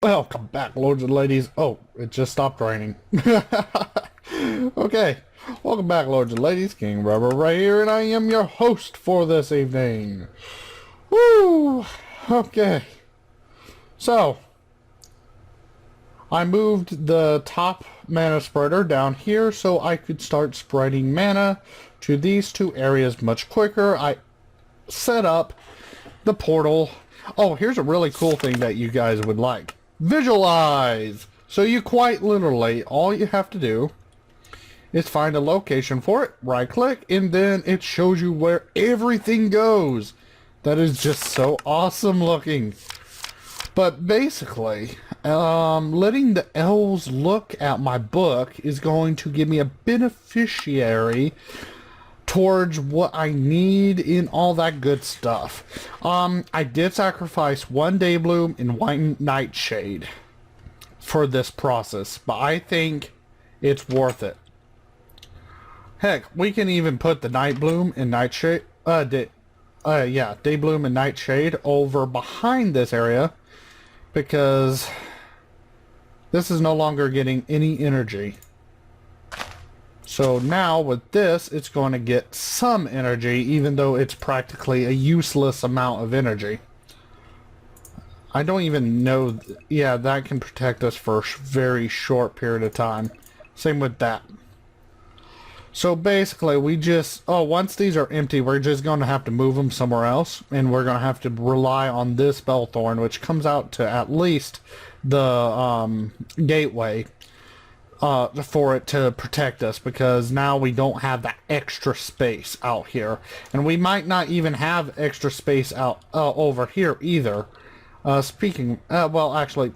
Welcome back, lords and ladies. Oh, it just stopped raining. Okay, welcome back, lords and ladies. KingRayRay here, and I am your host for this evening. Woo! Okay. So, I moved the top mana spreader down here so I could start spreading mana to these two areas much quicker. I set up the portal. Oh, here's a really cool thing that you guys would like. Visualize! So you quite literally, all you have to do is find a location for it, right click, and then it shows you where everything goes. That is just so awesome looking. But basically, letting the elves look at my book is going to give me a beneficiary towards what I need in all that good stuff. I did sacrifice one Daybloom and one Nightshade for this process, but I think it's worth it. Heck, we can even put the Nightbloom and Nightshade, Daybloom and Nightshade over behind this area because this is no longer getting any energy. So now with this, it's going to get some energy, even though it's practically a useless amount of energy. I don't even know. Yeah, that can protect us for a very short period of time. Same with that. So basically, we just... Oh, once these are empty, we're just going to have to move them somewhere else. And we're going to have to rely on this Bellthorn, which comes out to at least the gateway. For it to protect us, because now we don't have that extra space out here, and we might not even have extra space out over here either. Well, actually,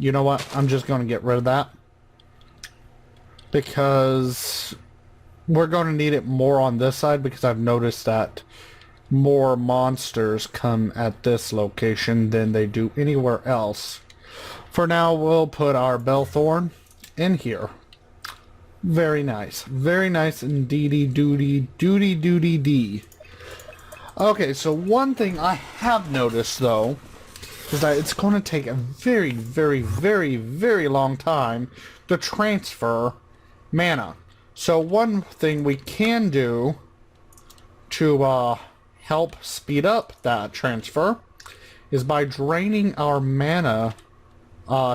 you know what? I'm just going to get rid of that because we're going to need it more on this side, because I've noticed that more monsters come at this location than they do anywhere else. For now, we'll put our Bellthorn in here. Very nice. Very nice indeedy doody. Okay, so one thing I have noticed though is that it's going to take a very long time to transfer mana. So one thing we can do to help speed up that transfer is by draining our mana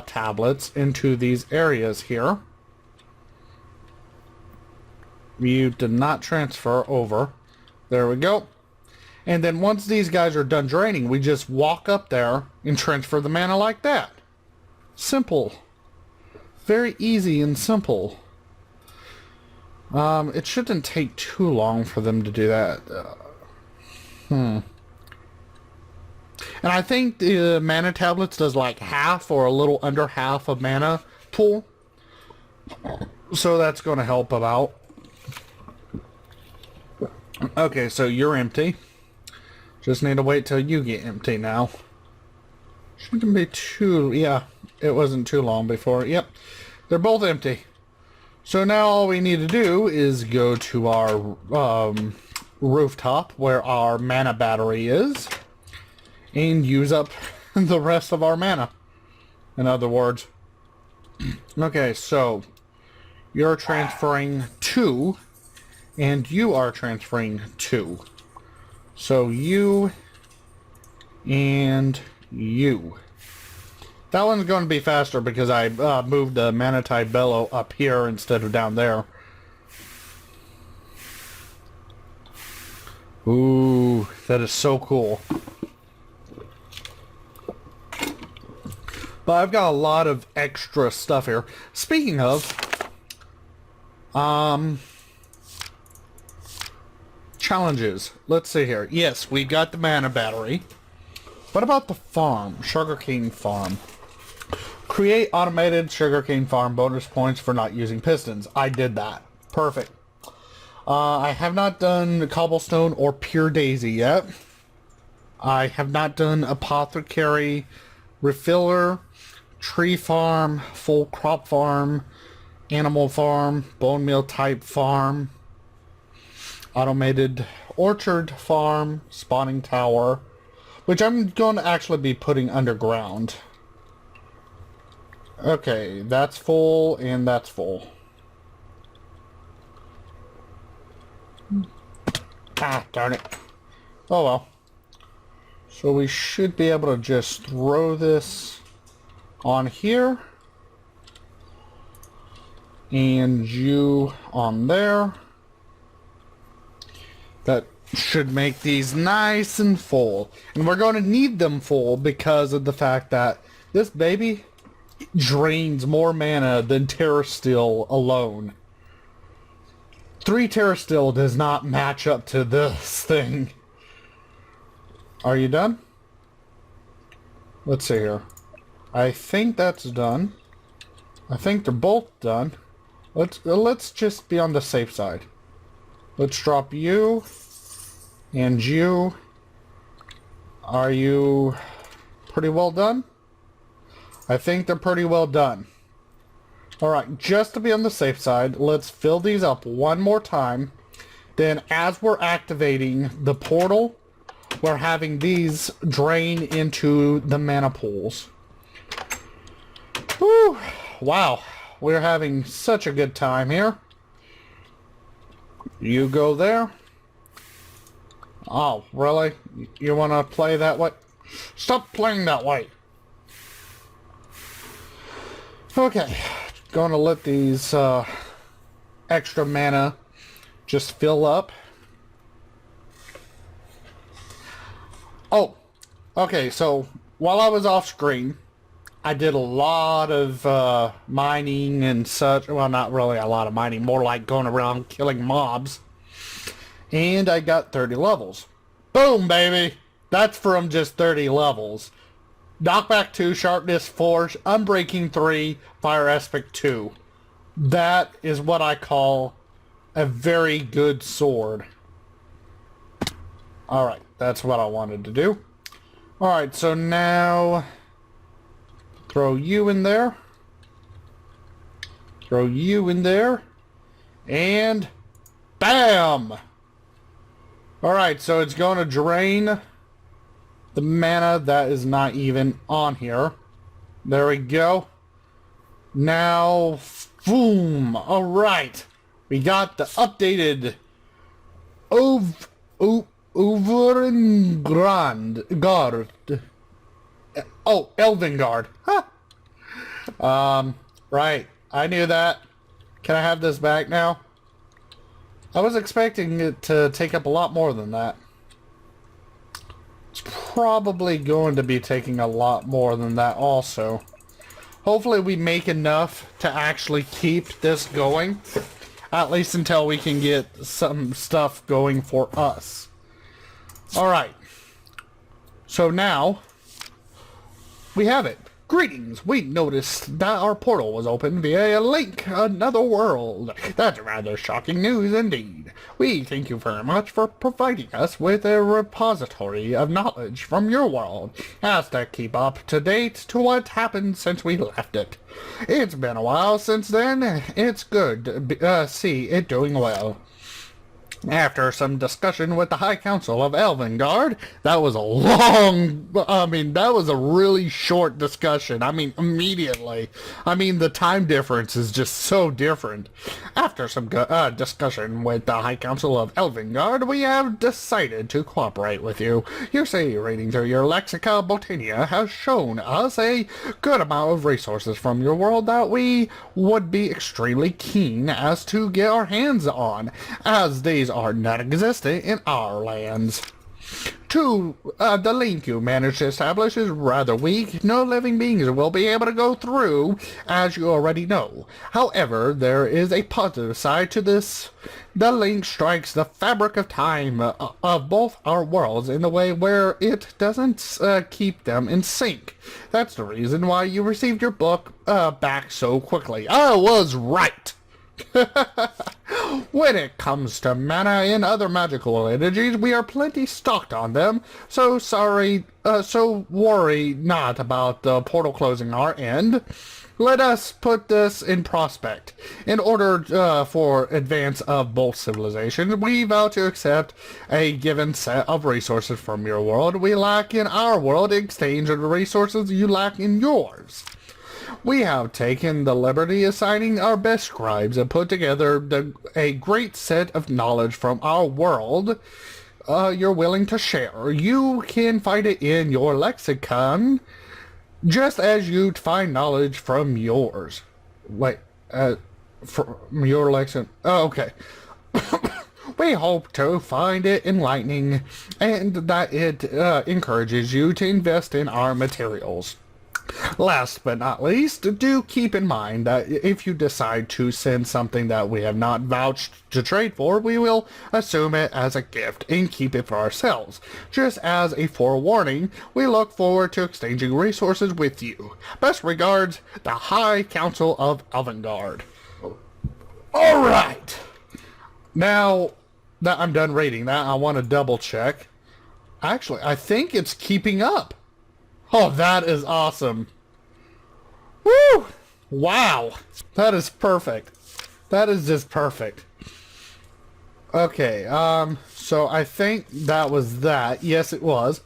tablets into these areas here. You did not transfer over. There we go. And then once these guys are done draining, we just walk up there and transfer the mana like that. Simple. Very easy and simple. It shouldn't take too long for them to do that. And I think the mana tablets does like half or a little under half of mana pool. So that's going to help about. Okay, so you're empty. Just need to wait till you get empty now. Shouldn't be too... Yeah, it wasn't too long before. Yep, they're both empty. So now all we need to do is go to our rooftop where our mana battery is and use up the rest of our mana. In other words. Okay, so you're transferring 2 and you are transferring 2. So you and you. That one's going to be faster because I moved the Manatide Bellow up here instead of down there. Ooh, that is so cool. But I've got a lot of extra stuff here. Speaking of, challenges. Let's see here. Yes, we got the mana battery. What about the farm? Sugarcane farm. Create automated sugarcane farm, bonus points for not using pistons. I did that. Perfect. I have not done cobblestone or pure daisy yet. I have not done apothecary, refiller, tree farm, full crop farm, animal farm, bone meal type farm, automated orchard farm, spawning tower, which I'm going to actually be putting underground. Okay, that's full and that's full. Ah, darn it. Oh well. So we should be able to just throw this on here. And you on there. That should make these nice and full. And we're going to need them full because of the fact that this baby drains more mana than Terra Steel alone. 3 Terra Steel does not match up to this thing. Are you done? Let's see here. I think that's done. I think they're both done. Let's just be on the safe side. Let's drop you and you. Are you pretty well done? I think they're pretty well done. Alright, just to be on the safe side, let's fill these up one more time. Then as we're activating the portal, we're having these drain into the mana pools. Whew. Wow. We're having such a good time here. You go there. Oh, really? You want to play that way? Stop playing that way. Okay. Going to let these extra mana just fill up. Oh, okay, so while I was off screen, I did a lot of mining and such. Well, not really a lot of mining, more like going around killing mobs. And I got 30 levels. Boom, baby! That's from just 30 levels. Knockback 2, Sharpness 4, Unbreaking 3, Fire Aspect 2. That is what I call a very good sword. Alright, that's what I wanted to do. Alright, so now throw you in there. Throw you in there. And bam! Alright, so it's going to drain the mana that is not even on here. There we go. Now, boom! Alright. We got the updated Overengard. Oh, Elven Guard. Huh. Right. I knew that. Can I have this back now? I was expecting it to take up a lot more than that. It's probably going to be taking a lot more than that also. Hopefully we make enough to actually keep this going. At least until we can get some stuff going for us. Alright. So now, we have it. Greetings! We noticed that our portal was opened via a link, another world. That's rather shocking news indeed. We thank you very much for providing us with a repository of knowledge from your world, as to keep up to date to what happened since we left it. It's been a while since then. It's good to see it doing well. After some discussion with the High Council of Elven, that was a long, that was a really short discussion. Immediately. The time difference is just so different. After some discussion with the High Council of Elven, we have decided to cooperate with you. Your say reading through your Lexica Botania has shown us a good amount of resources from your world that we would be extremely keen as to get our hands on, as these are not existent in our lands. 2. The link you managed to establish is rather weak. No living beings will be able to go through, as you already know. However, there is a positive side to this. The link strikes the fabric of time of both our worlds in a way where it doesn't keep them in sync. That's the reason why you received your book back so quickly. I was right! When it comes to mana and other magical energies, we are plenty stocked on them, so worry not about the portal closing our end. Let us put this in prospect. In order for advance of both civilizations, we vow to accept a given set of resources from your world we lack in our world in exchange of the resources you lack in yours. We have taken the liberty of assigning our best scribes and put together a great set of knowledge from our world you're willing to share. You can find it in your lexicon, just as you'd find knowledge from yours. Wait, from your lexicon? Oh, okay. We hope to find it enlightening and that it encourages you to invest in our materials. Last but not least, do keep in mind that if you decide to send something that we have not vouched to trade for, we will assume it as a gift and keep it for ourselves. Just as a forewarning, we look forward to exchanging resources with you. Best regards, the High Council of Elvengard. Alright! Now that I'm done reading that, I want to double check. Actually, I think it's keeping up. Oh, that is awesome. Woo! Wow. That is perfect. That is just perfect. Okay, so I think that was that. Yes, it was.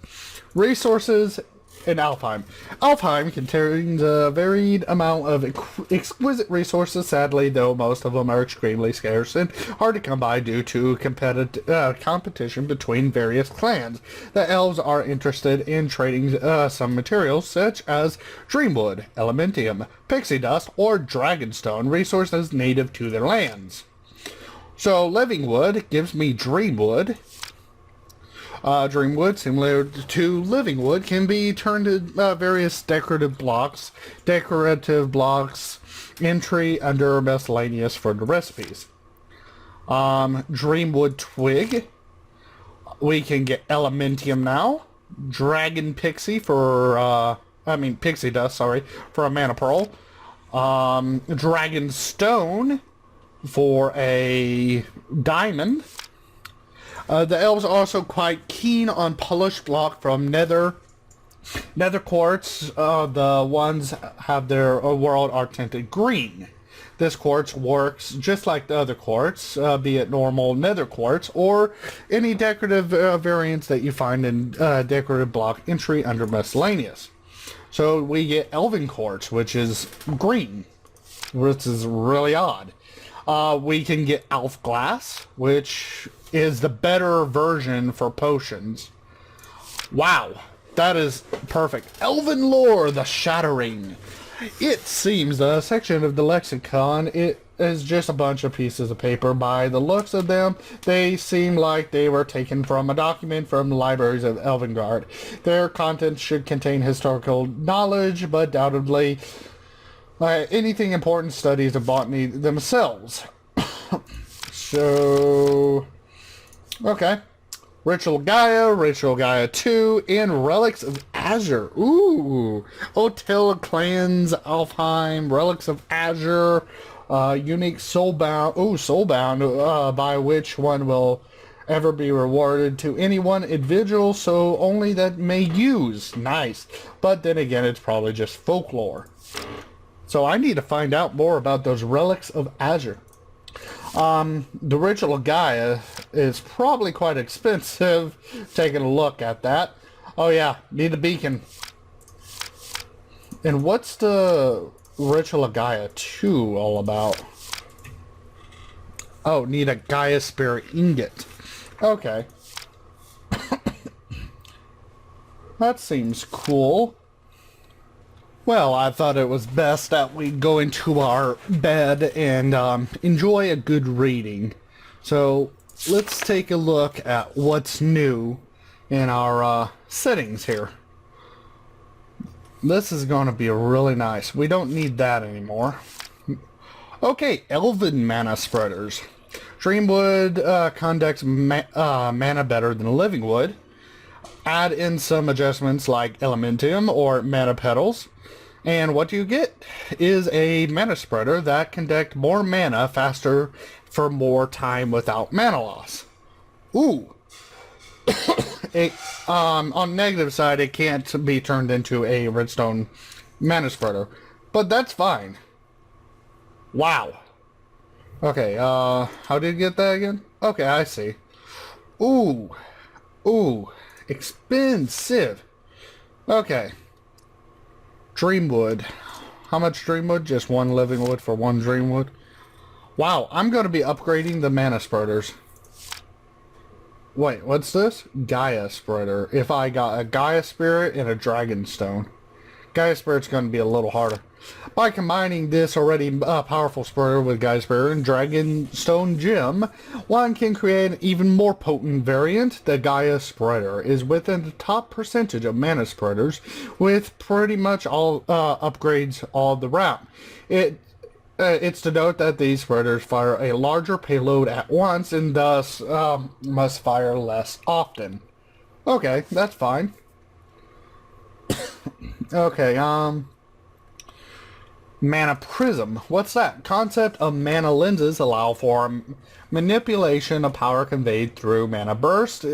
Resources in Alfheim. Alfheim contains a varied amount of exquisite resources, sadly, though most of them are extremely scarce and hard to come by due to competition between various clans. The elves are interested in trading some materials such as dreamwood, elementium, pixie dust, or dragonstone, resources native to their lands. So living wood gives me dreamwood. Dreamwood, similar to living wood, can be turned into various decorative blocks, entry under miscellaneous for the recipes. Dreamwood twig, we can get elementium now. Dragon pixie for, pixie dust, sorry, for a mana pearl. Dragon stone for a diamond. The elves are also quite keen on polished block from nether quartz. The ones have their world are tinted green. This quartz works just like the other quartz, be it normal nether quartz or any decorative variants that you find in decorative block entry under miscellaneous. So we get elven quartz, which is green, which is really odd. We can get elf glass, which is the better version for potions. Wow, that is perfect. Elven lore, the shattering. It seems the section of the lexicon, it is just a bunch of pieces of paper. By the looks of them, they seem like they were taken from a document from the libraries of Elvengard. Their content should contain historical knowledge, but undoubtedly anything important studies of botany themselves. So, okay. Ritual Gaia 2, and Relics of Azure. Ooh. Hotel Clans, Alfheim, Relics of Azure, unique soulbound. Ooh, soulbound, by which one will ever be rewarded to any one individual, so only that may use. Nice. But then again, it's probably just folklore. So I need to find out more about those Relics of Azure. The Ritual Gaia is probably quite expensive. Taking a look at that. Oh yeah, need a beacon. And what's the Ritual Gaia 2 all about? Oh, need a Gaia Spirit Ingot. Okay. That seems cool. Well, I thought it was best that we go into our bed and enjoy a good reading. So let's take a look at what's new in our settings here. This is going to be really nice. We don't need that anymore. Okay, Elven mana spreaders. Dreamwood conducts mana better than Living Wood. Add in some adjustments like Elementium or mana petals. And what you get is a mana spreader that conducts more mana faster for more time without mana loss. Ooh. On negative side, it can't be turned into a redstone mana spreader. But that's fine. Wow. Okay, how did you get that again? Okay, I see. Ooh. Ooh. Expensive. Okay. Dreamwood. How much dream wood? Just one living wood for one dream wood. Wow, I'm going to be upgrading the mana spreaders. Wait, what's this? Gaia spreader. If I got a Gaia spirit and a dragon stone. Gaia spirit's going to be a little harder. By combining this already powerful spreader with Gaia spirit and dragon stone gem, one can create an even more potent variant. The Gaia spreader is within the top percentage of mana spreaders, with pretty much all upgrades all the round. It's to note that these spreaders fire a larger payload at once and thus must fire less often. Okay, that's fine. Okay, mana prism. What's that? Concept of mana lenses allow for manipulation of power conveyed through mana burst.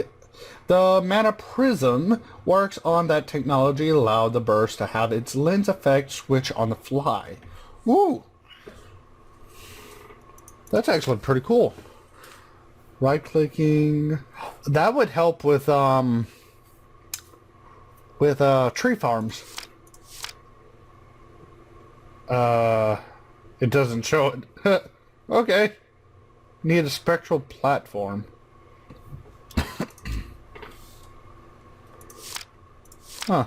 The mana prism works on that technology, allow the burst to have its lens effect switch on the fly. Woo! That's actually pretty cool. Right clicking. That would help with tree farms. It doesn't show it. Okay. Need a spectral platform. Huh.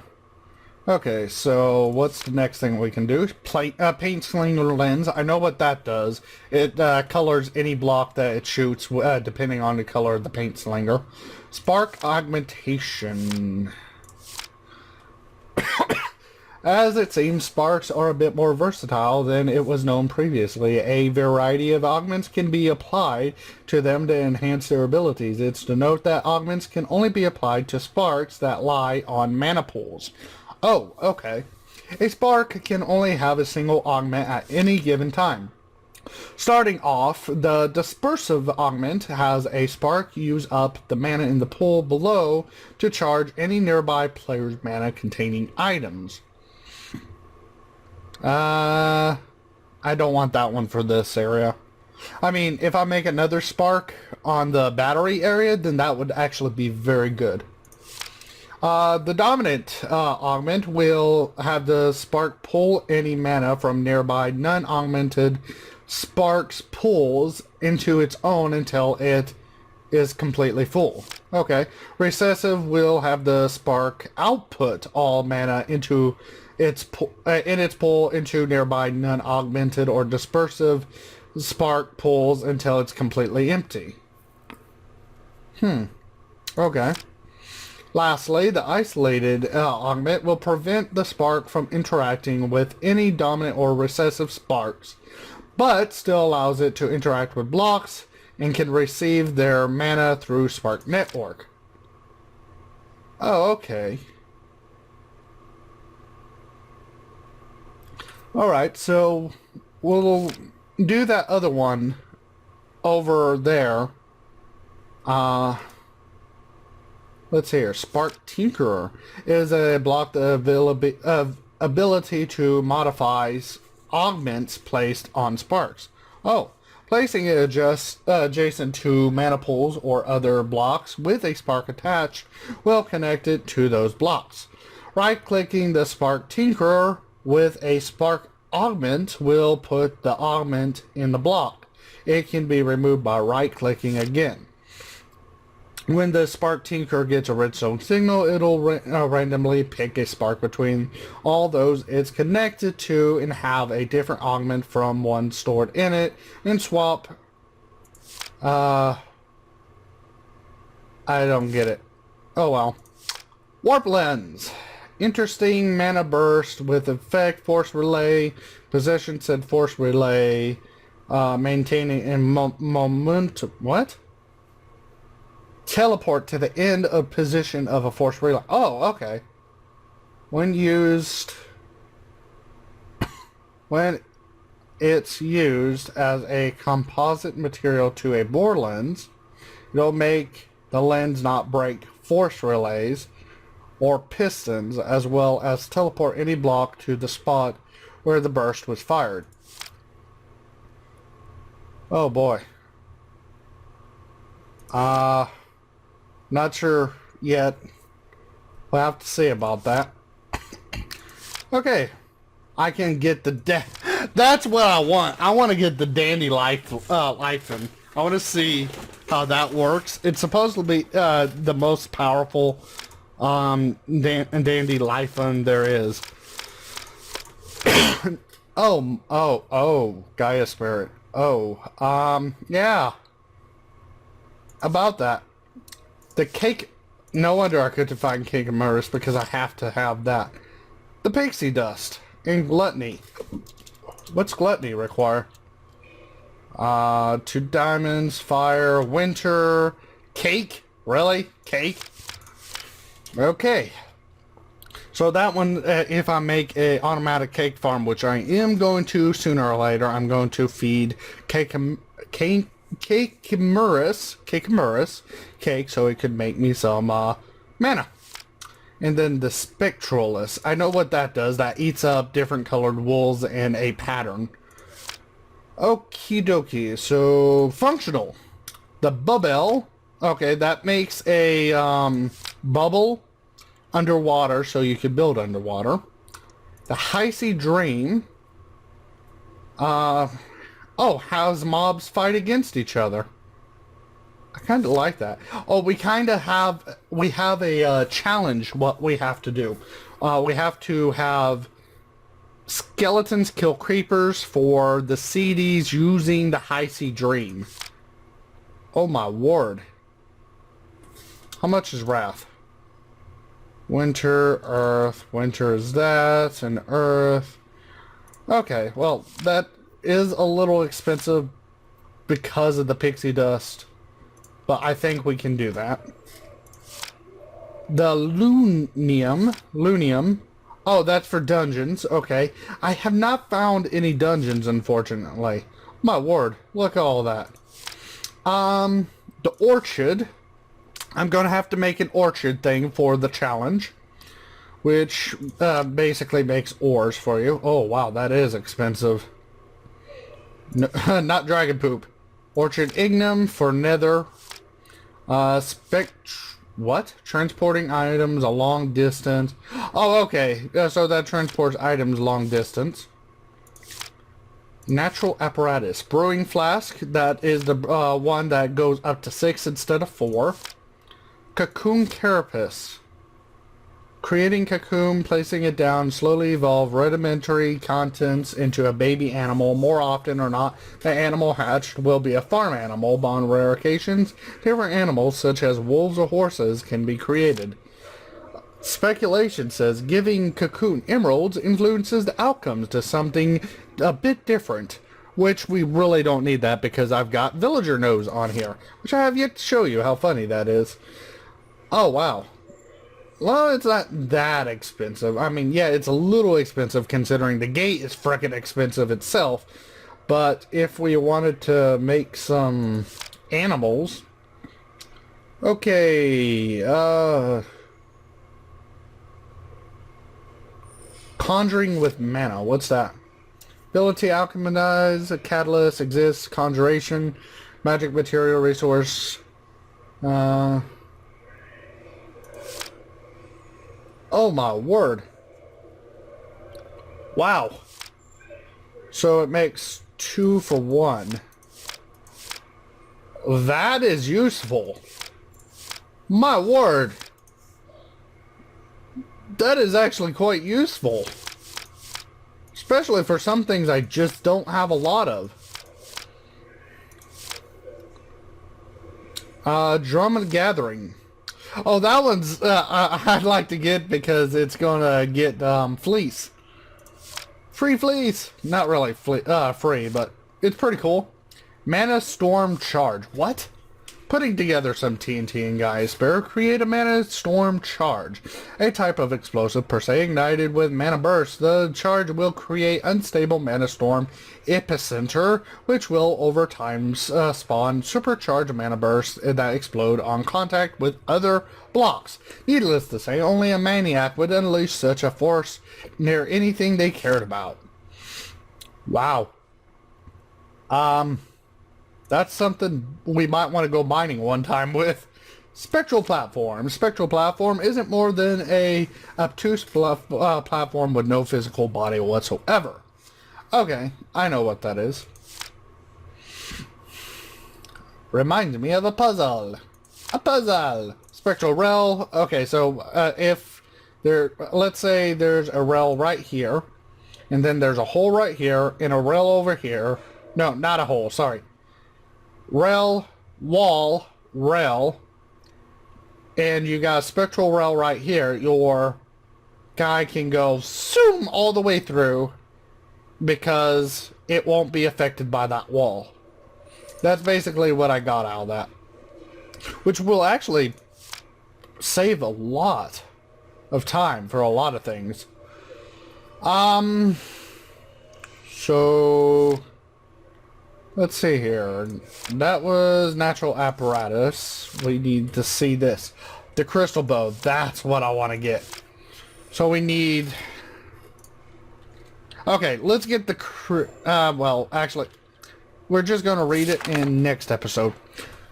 Okay, so what's the next thing we can do? Paint slinger lens. I know what that does. It colors any block that it shoots, depending on the color of the paint slinger. Spark augmentation. As it seems, sparks are a bit more versatile than it was known previously. A variety of augments can be applied to them to enhance their abilities. It's to note that augments can only be applied to sparks that lie on mana pools. Oh, okay. A spark can only have a single augment at any given time. Starting off, the dispersive augment has a spark use up the mana in the pool below to charge any nearby player's mana containing items. I don't want that one for this area. I mean, if I make another spark on the battery area, then that would actually be very good. The dominant augment will have the spark pull any mana from nearby non-augmented sparks pools into its own until it is completely full. Okay. Recessive will have the spark output all mana into its pull into nearby non-augmented or dispersive spark pools until it's completely empty. Okay. Lastly, the isolated augment will prevent the spark from interacting with any dominant or recessive sparks, but still allows it to interact with blocks and can receive their mana through Spark Network. Oh, okay. Alright, so we'll do that other one over there. Let's see here. Spark Tinkerer is a block of ability to modify augments placed on sparks. Oh, placing it adjacent to mana pools or other blocks with a spark attached will connect it to those blocks. Right-clicking the Spark Tinkerer with a spark augment will put the augment in the block. It can be removed by right-clicking again. When the Spark Tinkerer gets a redstone signal, it'll randomly pick a spark between all those it's connected to and have a different augment from one stored in it and swap. I don't get it. Oh well. Warp Lens. Interesting mana burst with effect force relay. Possession said force relay. Maintaining in momentum. What? Teleport to the end of position of a force relay. Oh, okay. When it's used as a composite material to a bore lens, it'll make the lens not break force relays or pistons, as well as teleport any block to the spot where the burst was fired. Oh boy. Not sure yet. We'll have to see about that. Okay. I can get the that's what I want. I want to get the dandy lifen. I want to see how that works. It's supposed to be the most powerful dandy lifen there is. oh, Gaia Spirit. Oh, yeah. About that. The cake... No wonder I couldn't find Cake and Mirrors, because I have to have that. The Pixie Dust. And Gluttony. What's Gluttony require? 2 diamonds, fire, winter, cake? Really? Cake? Okay. So that one, if I make a automatic cake farm, which I am going to sooner or later, I'm going to feed cake so it could make me some mana. And then the Spectralist. I know what that does. That eats up different colored wools and a pattern. Okie dokie. So functional. The Bubble. Okay, that makes a bubble underwater, so you could build underwater. The High Sea Dream. How's mobs fight against each other? I kind of like that. Oh, we have a challenge. What we have to do? We have to have skeletons kill creepers for the CDs using the High Sea Dream. Oh my word! How much is Wrath? Winter, Earth. Winter is that, and Earth. Okay, well, that is a little expensive because of the pixie dust, but I think we can do that. The Lunium. Oh, that's for dungeons. Okay. I have not found any dungeons, unfortunately. My word, look at all that. The Orchid. I'm going to have to make an orchard thing for the challenge, which basically makes ores for you. Oh, wow, that is expensive. No, not dragon poop. Orchard Ignum for nether. What? Transporting items a long distance. Oh, okay. So that transports items long distance. Natural Apparatus. Brewing Flask. That is the one that goes up to 6 instead of 4. Cocoon Carapace. Creating cocoon, placing it down, slowly evolve rudimentary contents into a baby animal. More often or not, the animal hatched will be a farm animal. On rare occasions, different animals such as wolves or horses can be created. Speculation says giving cocoon emeralds influences the outcomes to something a bit different, which we really don't need that because I've got villager nose on here, which I have yet to show you how funny that is. Oh, wow. Well, it's not that expensive. I mean, yeah, it's a little expensive considering the gate is frickin' expensive itself. But if we wanted to make some animals... Okay, Conjuring with mana. What's that? Ability alchemize, a catalyst, exists, conjuration, magic material resource. Oh my word. Wow. So it makes 2 for 1. That is useful. My word. That is actually quite useful. Especially for some things I just don't have a lot of. Drum and Gathering. Oh, that one's I'd like to get because it's gonna get fleece. Free fleece. Not really free, but it's pretty cool. Mana Storm Charge. What? Putting together some TNT and Gaia Spare, create a Mana Storm Charge. A type of explosive per se ignited with Mana Burst. The charge will create unstable Mana Storm Epicenter, which will over time spawn supercharged Mana Bursts that explode on contact with other blocks. Needless to say, only a maniac would unleash such a force near anything they cared about. Wow. That's something we might want to go mining one time with. Spectral platform. Spectral platform isn't more than a obtuse platform with no physical body whatsoever. Okay, I know what that is. Reminds me of a puzzle. A puzzle. Spectral rail. Okay, so if there, let's say there's a rail right here, and then there's a hole right here, and a rail over here. No, not a hole, sorry. Rail, wall, rail, and you got a spectral rail right here. Your guy can go zoom all the way through because it won't be affected by that wall. That's basically what I got out of that. Which will actually save a lot of time for a lot of things. So let's see here. That was natural apparatus. We need to see this. The crystal bow. That's what I want to get. So we need... Okay, let's get the... well, actually, we're just going to read it in next episode.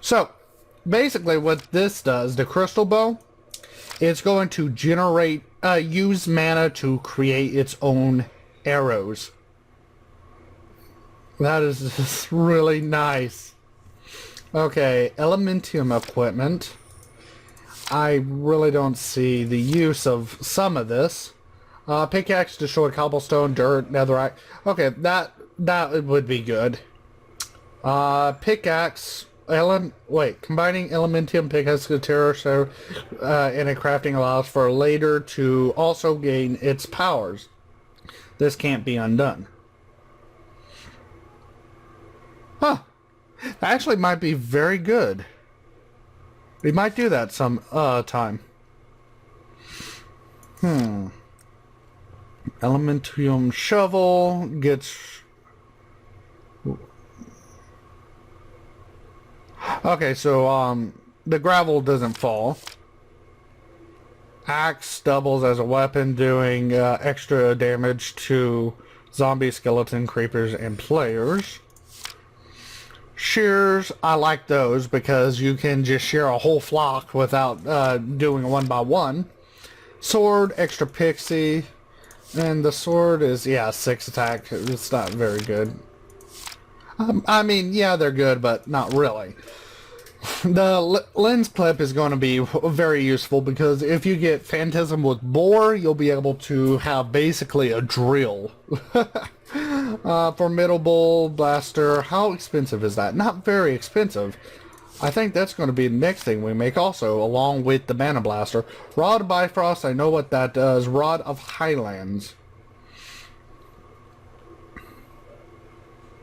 So, basically what this does, the crystal bow, it's going to generate... use mana to create its own arrows. That is just really nice. Okay, elementium equipment. I really don't see the use of some of this. Pickaxe, destroy cobblestone, dirt, netherite. Okay, that would be good. Pickaxe, combining elementium pickaxe with terror so in a crafting allows for later to also gain its powers. This can't be undone. Huh. That actually might be very good. We might do that some time. Elementium shovel gets... Okay, so the gravel doesn't fall. Axe doubles as a weapon, doing extra damage to zombie, skeleton, creepers, and players. Shears, I like those because you can just shear a whole flock without doing a one by one. Sword, extra pixie, and the sword is, yeah, 6 attack. It's not very good. I mean, yeah, they're good, but not really. The lens clip is going to be very useful because if you get Phantasm with Boar, you'll be able to have basically a drill. Formidable blaster. How expensive is that? Not very expensive. I think that's going to be the next thing we make also, along with the mana blaster. Rod of Bifrost, I know what that does. Rod of Highlands.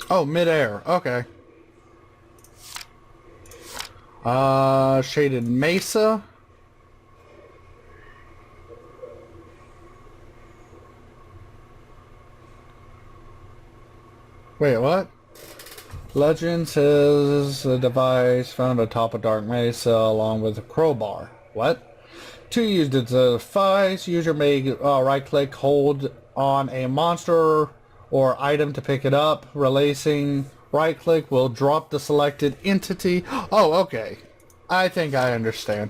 Oh, midair. Okay. Shaded Mesa. Wait, what? Legend says the device found atop a dark mesa along with a crowbar. What? To use the device, user may right-click, hold on a monster or item to pick it up. Releasing right-click will drop the selected entity. Oh, okay. I think I understand.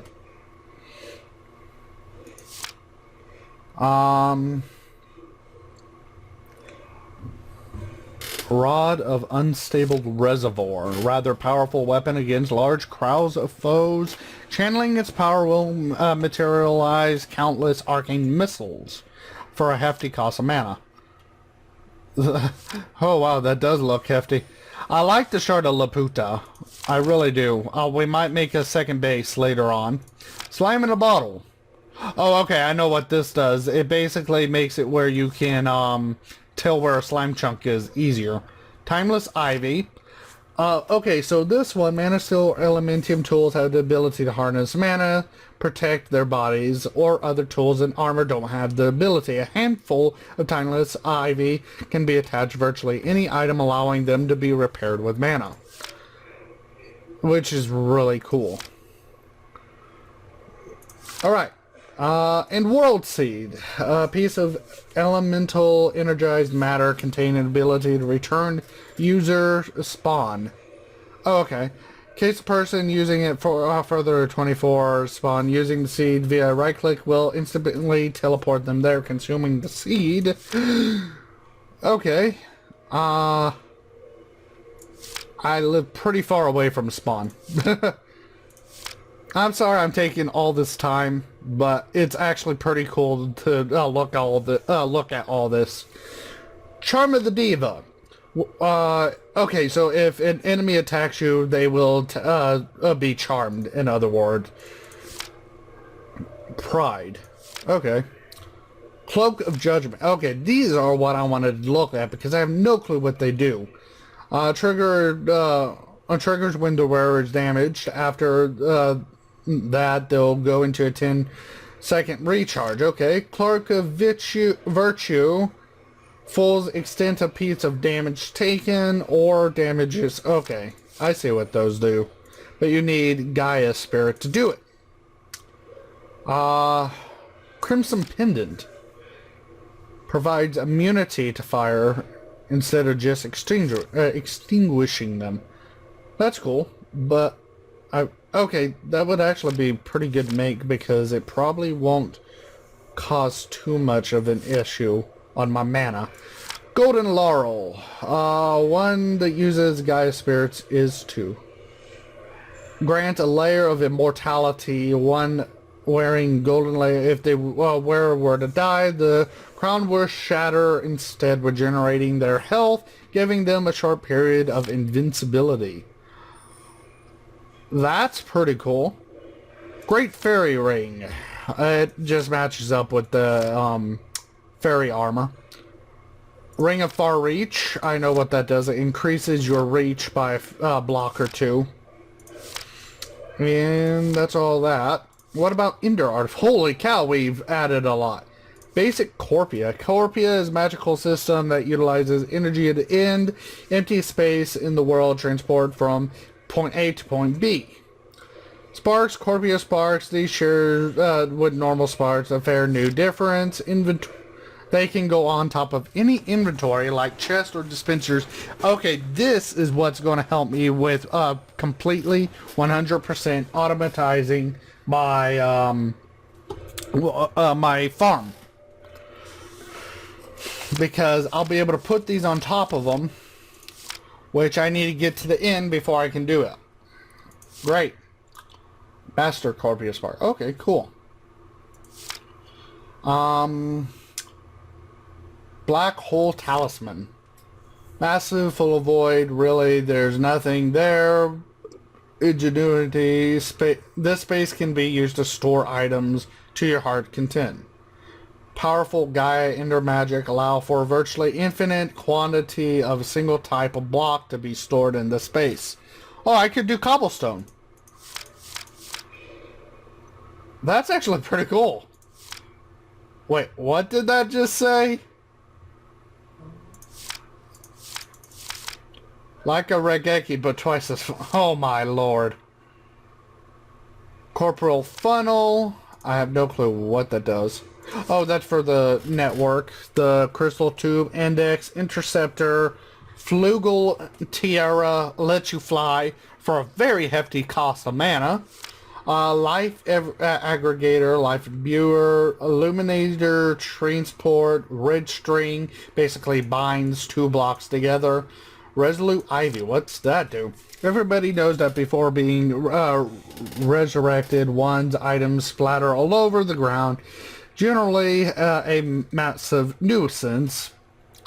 Rod of Unstable Reservoir. Rather powerful weapon against large crowds of foes. Channeling its power will materialize countless arcane missiles for a hefty cost of mana. Oh wow, that does look hefty. I like the Shard of Laputa. I really do. We might make a second base later on. Slime in a bottle. Oh, okay, I know what this does. It basically makes it where you can tell where a slime chunk is easier. Timeless Ivy. Okay, so this one, Mana Steel Elementium tools have the ability to harness mana, protect their bodies, or other tools and armor don't have the ability. A handful of Timeless Ivy can be attached to virtually any item, allowing them to be repaired with mana. Which is really cool. Alright. And World Seed, a piece of elemental energized matter containing an ability to return user spawn. Oh, okay. case the person using it for further 24 spawn using the seed via right click will instantly teleport them there, consuming the seed. Okay. I live pretty far away from spawn. I'm sorry I'm taking all this time, but it's actually pretty cool to look at all this. Charm of the Diva. Okay, so if an enemy attacks you, they will be charmed, in other words. Pride. Okay. Cloak of Judgment. Okay, these are what I wanted to look at because I have no clue what they do. Triggers when the wearer is damaged. After that, they'll go into a 10-second recharge. Okay. Cloak of Virtue. Full extent of piece of damage taken or damages. Okay, I see what those do. But you need Gaia Spirit to do it. Crimson Pendant. Provides immunity to fire instead of just extinguishing them. That's cool, but okay, that would actually be pretty good to make because it probably won't cause too much of an issue on my mana. Golden Laurel. One that uses Gaia Spirits is 2. Grant a layer of immortality. One wearing golden layer. If the wearer were to die, the crown will shatter, instead regenerating their health, giving them a short period of invincibility. That's pretty cool. Great Fairy Ring. It just matches up with the fairy armor. Ring of Far Reach. I know what that does. It increases your reach by a block or 2. And that's all that. What about Ender Art? Holy cow, we've added a lot. Basic Corpia. Corpia is a magical system that utilizes energy at the end, empty space in the world, transport from point A to point B. Sparks, Corpia Sparks. These share with normal sparks a fair new difference. They can go on top of any inventory like chests or dispensers. Okay, this is what's going to help me with completely 100% automatizing my my farm. Because I'll be able to put these on top of them, which I need to get to the end before I can do it. Great. Master Corpia Spark. Okay, cool. Black Hole Talisman. Massive, full of void. Really, there's nothing there. Ingenuity. This space can be used to store items to your heart content. Powerful Gaia Ender Magic allow for virtually infinite quantity of a single type of block to be stored in the space. Oh, I could do cobblestone. That's actually pretty cool. Wait, what did that just say? Like a Regeki, but twice as... Oh my lord. Corporal Funnel. I have no clue what that does. Oh, that's for the network. The Crystal Tube, Index, Interceptor, Flugel Tiara lets you fly for a very hefty cost of mana. Life Aggregator, Life Viewer, Illuminator, Transport, Red String, basically binds 2 blocks together. Resolute Ivy, what's that do? Everybody knows that before being resurrected, one's items splatter all over the ground. Generally a massive nuisance.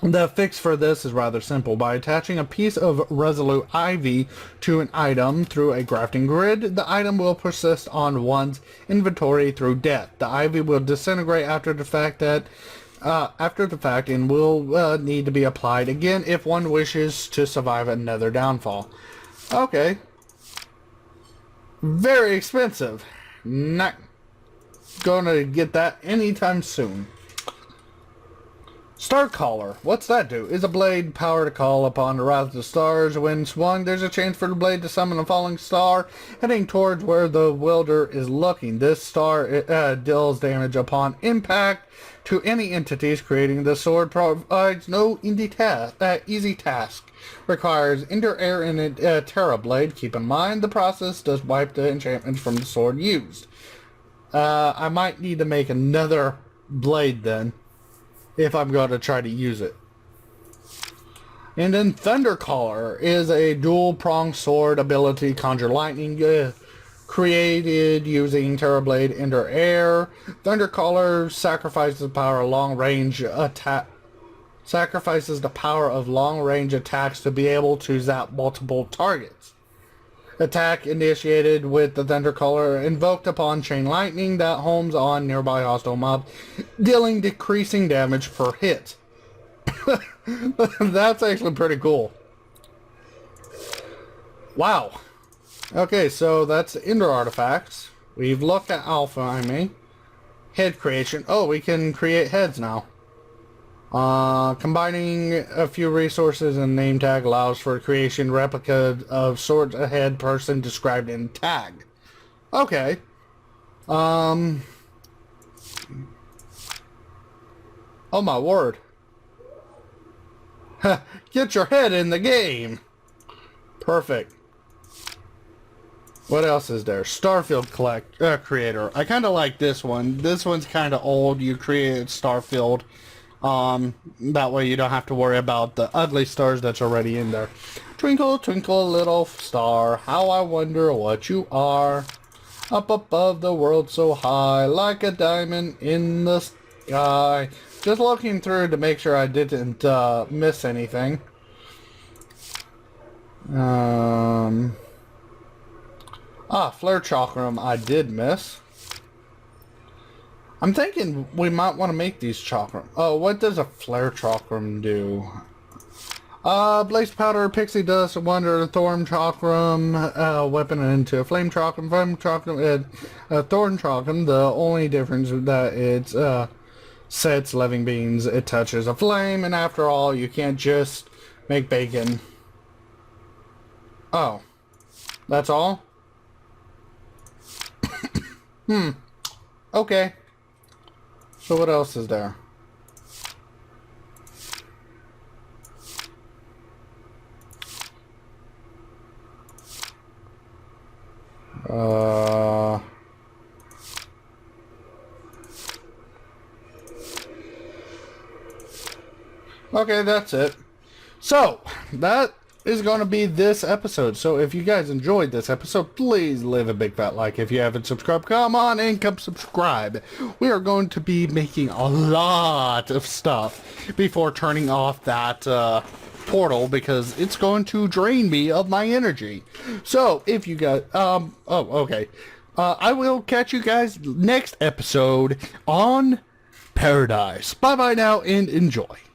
The fix for this is rather simple. By attaching a piece of Resolute Ivy to an item through a crafting grid, the item will persist on one's inventory through death. The Ivy will disintegrate after the fact and will need to be applied again if one wishes to survive another downfall. Okay. Very expensive. Not gonna get that anytime soon. Star Caller. What's that do? Is a blade power to call upon the wrath of the stars. When swung, there's a chance for the blade to summon a falling star heading towards where the wielder is looking. This star deals damage upon impact to any entities creating the sword. Provides no easy task. Requires enter air in a Terra blade. Keep in mind the process does wipe the enchantments from the sword used. I might need to make another blade then, if I'm going to try to use it. And then Thundercaller is a dual-pronged sword ability, conjure lightning, created using Terrorblade Ender Air. Thundercaller sacrifices the power of long-range attack. Sacrifices the power of long-range attacks to be able to zap multiple targets. Attack initiated with the Thundercaller invoked upon chain lightning that homes on nearby hostile mobs, dealing decreasing damage per hit. That's actually pretty cool. Wow. Okay, so that's Ender artifacts. We've looked at Alpha, I mean. Head creation. Oh, we can create heads now. Combining a few resources and name tag allows for creation replica of swords ahead person described in tag. Okay. Oh my word. Get your head in the game. Perfect. What else is there? Starfield creator. I kind of like this one. This one's kind of old. You create Starfield. That way you don't have to worry about the ugly stars that's already in there. Twinkle, twinkle, little star, how I wonder what you are. Up above the world so high, like a diamond in the sky. Just looking through to make sure I didn't miss anything. Flare Chakram I did miss. I'm thinking we might want to make these chakram. Oh, what does a flare chakram do? Blaze powder, pixie dust, wonder, thorn chakram, weapon into a flame chakram, thorn chakram. The only difference is that it's sets living beings. It touches a flame, and after all, you can't just make bacon. Oh, that's all. Okay. So what else is there? Okay, that's it. So, that is going to be this episode. So if you guys enjoyed this episode, please leave a big fat like. If you haven't subscribed, come on and come subscribe. We are going to be making a lot of stuff before turning off that portal, because it's going to drain me of my energy. So if you guys I will catch you guys next episode on Paradise. Bye bye now and enjoy.